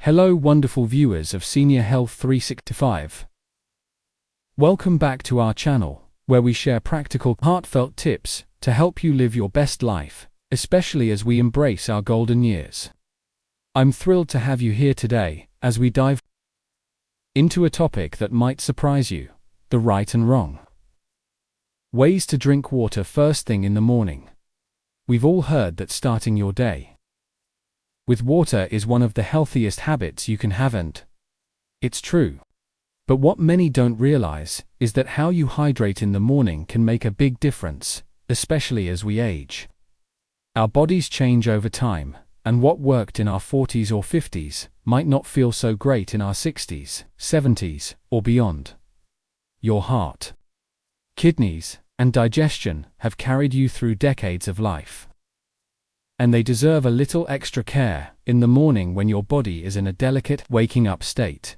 Hello wonderful viewers of Senior Health 365. Welcome back to our channel, where we share practical, heartfelt tips to help you live your best life, especially as we embrace our golden years. I'm thrilled to have you here today, as we dive into a topic that might surprise you: the right and wrong. Ways to drink water first thing in the morning. We've all heard that starting your day with water is one of the healthiest habits you can have, and it's true. But what many don't realize is that how you hydrate in the morning can make a big difference, especially as we age. Our bodies change over time, and what worked in our 40s or 50s might not feel so great in our 60s, 70s, or beyond. Your heart, kidneys, and digestion have carried you through decades of life, and they deserve a little extra care in the morning when your body is in a delicate, waking up state.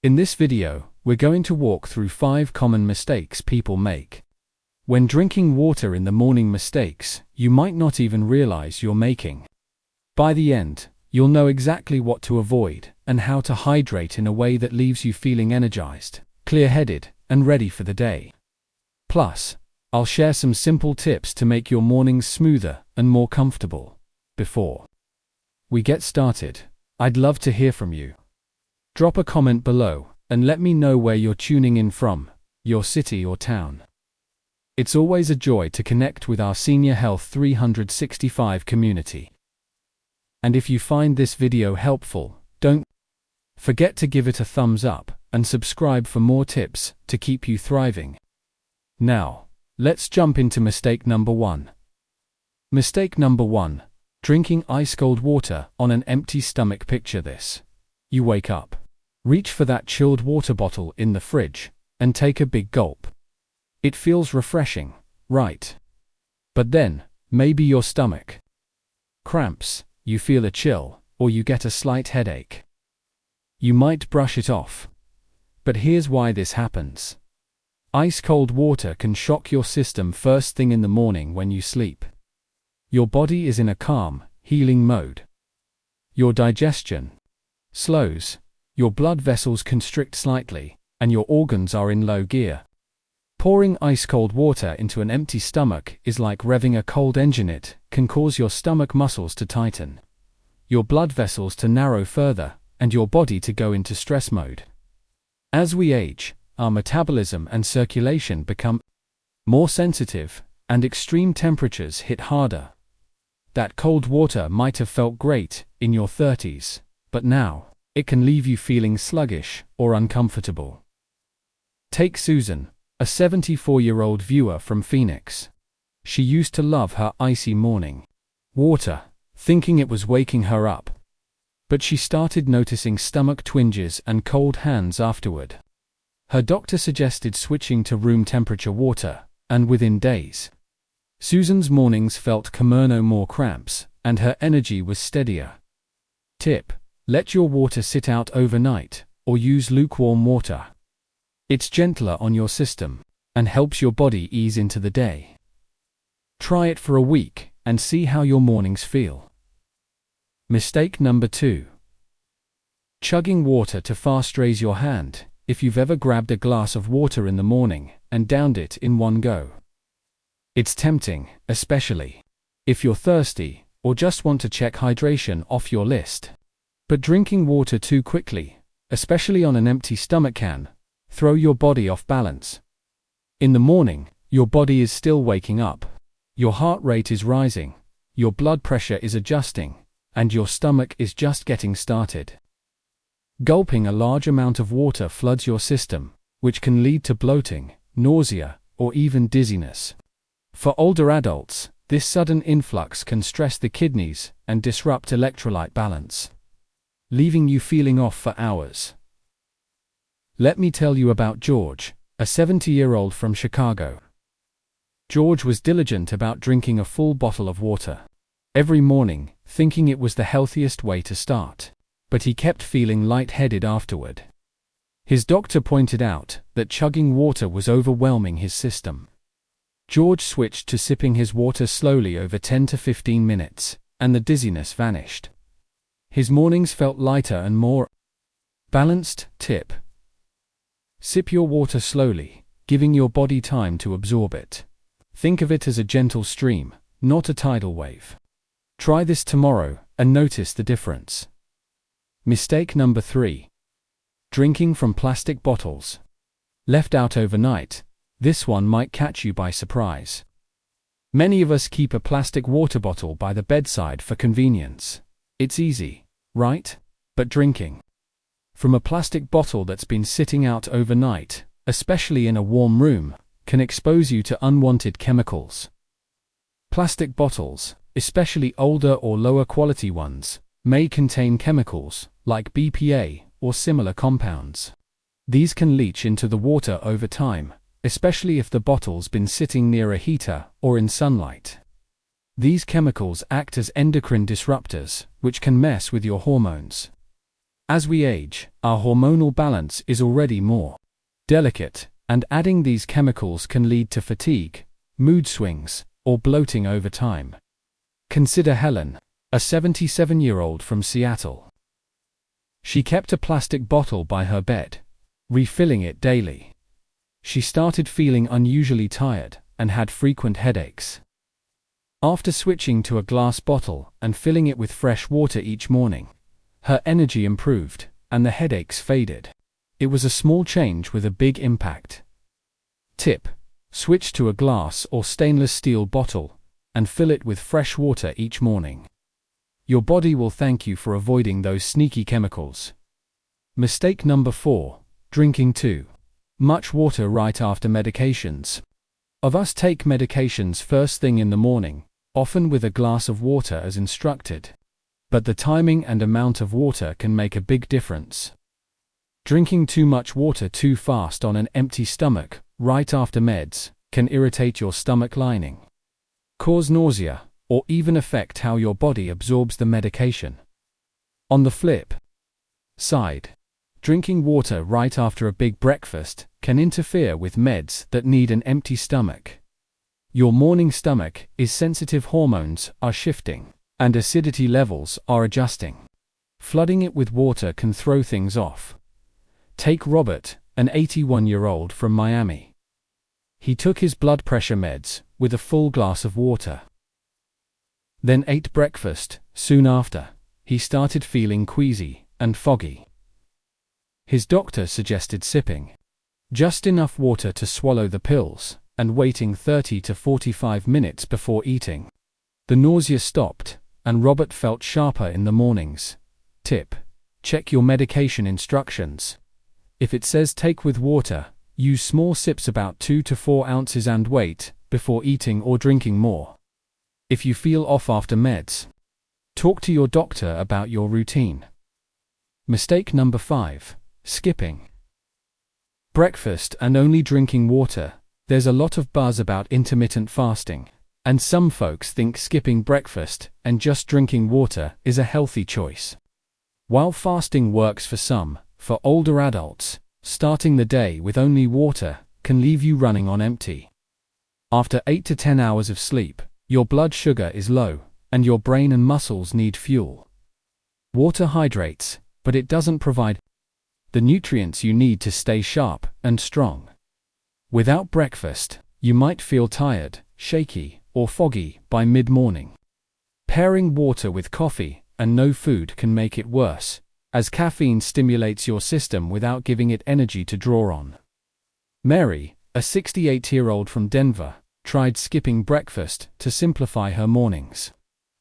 In this video, we're going to walk through 5 common mistakes people make when drinking water in the morning, mistakes you might not even realize you're making. By the end, you'll know exactly what to avoid and how to hydrate in a way that leaves you feeling energized, clear-headed, and ready for the day. Plus, I'll share some simple tips to make your mornings smoother and more comfortable. Before we get started, I'd love to hear from you. Drop a comment below and let me know where you're tuning in from, your city or town. It's always a joy to connect with our Senior Health 365 community. And if you find this video helpful, don't forget to give it a thumbs up and subscribe for more tips to keep you thriving. Now, let's jump into mistake number 1. Mistake number 1: drinking ice-cold water on an empty stomach. Picture this. You wake up, reach for that chilled water bottle in the fridge, and take a big gulp. It feels refreshing, right? But then, maybe your stomach cramps, you feel a chill, or you get a slight headache. You might brush it off. But here's why this happens. Ice-cold water can shock your system first thing in the morning when you sleep. Your body is in a calm, healing mode. Your digestion slows, your blood vessels constrict slightly, and your organs are in low gear. Pouring ice-cold water into an empty stomach is like revving a cold engine. It can cause your stomach muscles to tighten, your blood vessels to narrow further, and your body to go into stress mode. As we age, our metabolism and circulation become more sensitive, and extreme temperatures hit harder. That cold water might have felt great in your 30s, but now, it can leave you feeling sluggish or uncomfortable. Take Susan, a 74-year-old viewer from Phoenix. She used to love her icy morning water, thinking it was waking her up. But she started noticing stomach twinges and cold hands afterward. Her doctor suggested switching to room temperature water, and within days, Susan's mornings felt no more cramps, and her energy was steadier. Tip: let your water sit out overnight, or use lukewarm water. It's gentler on your system, and helps your body ease into the day. Try it for a week, and see how your mornings feel. Mistake number 2: chugging water too fast. Raise your hand if you've ever grabbed a glass of water in the morning and downed it in one go. It's tempting, especially if you're thirsty or just want to check hydration off your list. But drinking water too quickly, especially on an empty stomach, can throw your body off balance. In the morning, your body is still waking up. Your heart rate is rising, your blood pressure is adjusting, and your stomach is just getting started. Gulping a large amount of water floods your system, which can lead to bloating, nausea, or even dizziness. For older adults, this sudden influx can stress the kidneys and disrupt electrolyte balance, leaving you feeling off for hours. Let me tell you about George, a 70-year-old from Chicago. George was diligent about drinking a full bottle of water every morning, thinking it was the healthiest way to start. But he kept feeling lightheaded afterward. His doctor pointed out that chugging water was overwhelming his system. George switched to sipping his water slowly over 10 to 15 minutes, and the dizziness vanished. His mornings felt lighter and more balanced. Tip: sip your water slowly, giving your body time to absorb it. Think of it as a gentle stream, not a tidal wave. Try this tomorrow and notice the difference. Mistake number 3. Drinking from plastic bottles. Left out overnight, this one might catch you by surprise. Many of us keep a plastic water bottle by the bedside for convenience. It's easy, right? But drinking from a plastic bottle that's been sitting out overnight, especially in a warm room, can expose you to unwanted chemicals. Plastic bottles, especially older or lower quality ones, may contain chemicals like BPA or similar compounds. These can leach into the water over time, especially if the bottle's been sitting near a heater or in sunlight. These chemicals act as endocrine disruptors, which can mess with your hormones. As we age, our hormonal balance is already more delicate, and adding these chemicals can lead to fatigue, mood swings, or bloating over time. Consider Helen, a 77-year-old from Seattle. She kept a plastic bottle by her bed, refilling it daily. She started feeling unusually tired and had frequent headaches. After switching to a glass bottle and filling it with fresh water each morning, her energy improved and the headaches faded. It was a small change with a big impact. Tip: switch to a glass or stainless steel bottle and fill it with fresh water each morning. Your body will thank you for avoiding those sneaky chemicals. Mistake number 4. Drinking too much water right after medications. Of us take medications first thing in the morning, often with a glass of water as instructed. But the timing and amount of water can make a big difference. Drinking too much water too fast on an empty stomach, right after meds, can irritate your stomach lining, cause nausea, or even affect how your body absorbs the medication. On the flip side, drinking water right after a big breakfast can interfere with meds that need an empty stomach. Your morning stomach is sensitive, hormones are shifting, and acidity levels are adjusting. Flooding it with water can throw things off. Take Robert, an 81-year-old from Miami. He took his blood pressure meds with a full glass of water. Then ate breakfast. Soon after, he started feeling queasy and foggy. His doctor suggested sipping just enough water to swallow the pills and waiting 30 to 45 minutes before eating. The nausea stopped, and Robert felt sharper in the mornings. Tip: check your medication instructions. If it says take with water, use small sips about 2 to 4 ounces and wait before eating or drinking more. If you feel off after meds, talk to your doctor about your routine. Mistake number 5. Skipping breakfast and only drinking water. There's a lot of buzz about intermittent fasting, and some folks think skipping breakfast and just drinking water is a healthy choice. While fasting works for some, for older adults, starting the day with only water can leave you running on empty. After 8 to 10 hours of sleep, your blood sugar is low, and your brain and muscles need fuel. Water hydrates, but it doesn't provide the nutrients you need to stay sharp and strong. Without breakfast, you might feel tired, shaky, or foggy by mid-morning. Pairing water with coffee and no food can make it worse, as caffeine stimulates your system without giving it energy to draw on. Mary, a 68-year-old from Denver, tried skipping breakfast to simplify her mornings.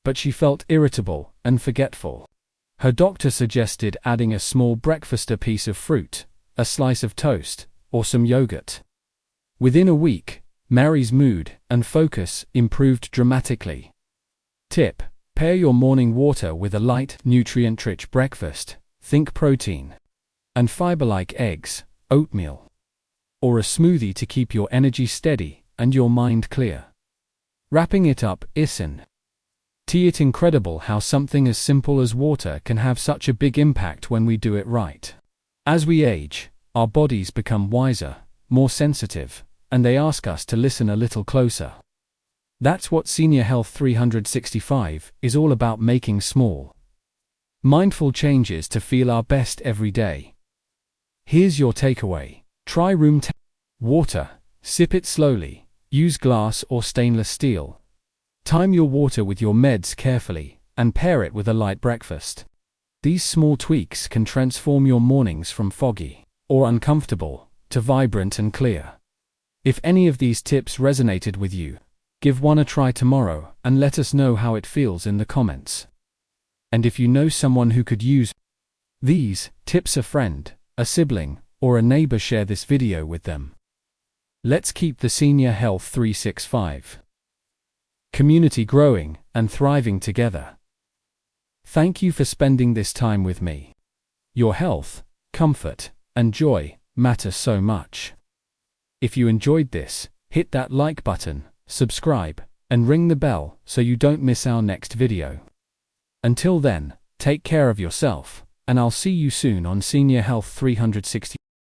But she felt irritable and forgetful. Her doctor suggested adding a small breakfast: a piece of fruit, a slice of toast, or some yogurt. Within a week, Mary's mood and focus improved dramatically. Tip: pair your morning water with a light, nutrient-rich breakfast. Think protein and fiber like eggs, oatmeal, or a smoothie to keep your energy steady and your mind clear. Wrapping it up, isn't it incredible how something as simple as water can have such a big impact when we do it right? As we age, our bodies become wiser, more sensitive, and they ask us to listen a little closer. That's what Senior Health 365 is all about: making small Mindful changes to feel our best every day. Here's your takeaway. Try room temperature water. Sip it slowly. Use glass or stainless steel. Time your water with your meds carefully, and pair it with a light breakfast. These small tweaks can transform your mornings from foggy or uncomfortable to vibrant and clear. If any of these tips resonated with you, give one a try tomorrow and let us know how it feels in the comments. And if you know someone who could use these tips, a friend, a sibling, or a neighbor, share this video with them. Let's keep the Senior Health 365 community growing and thriving together. Thank you for spending this time with me. Your health, comfort, and joy matter so much. If you enjoyed this, hit that like button, subscribe, and ring the bell so you don't miss our next video. Until then, take care of yourself, and I'll see you soon on Senior Health 360.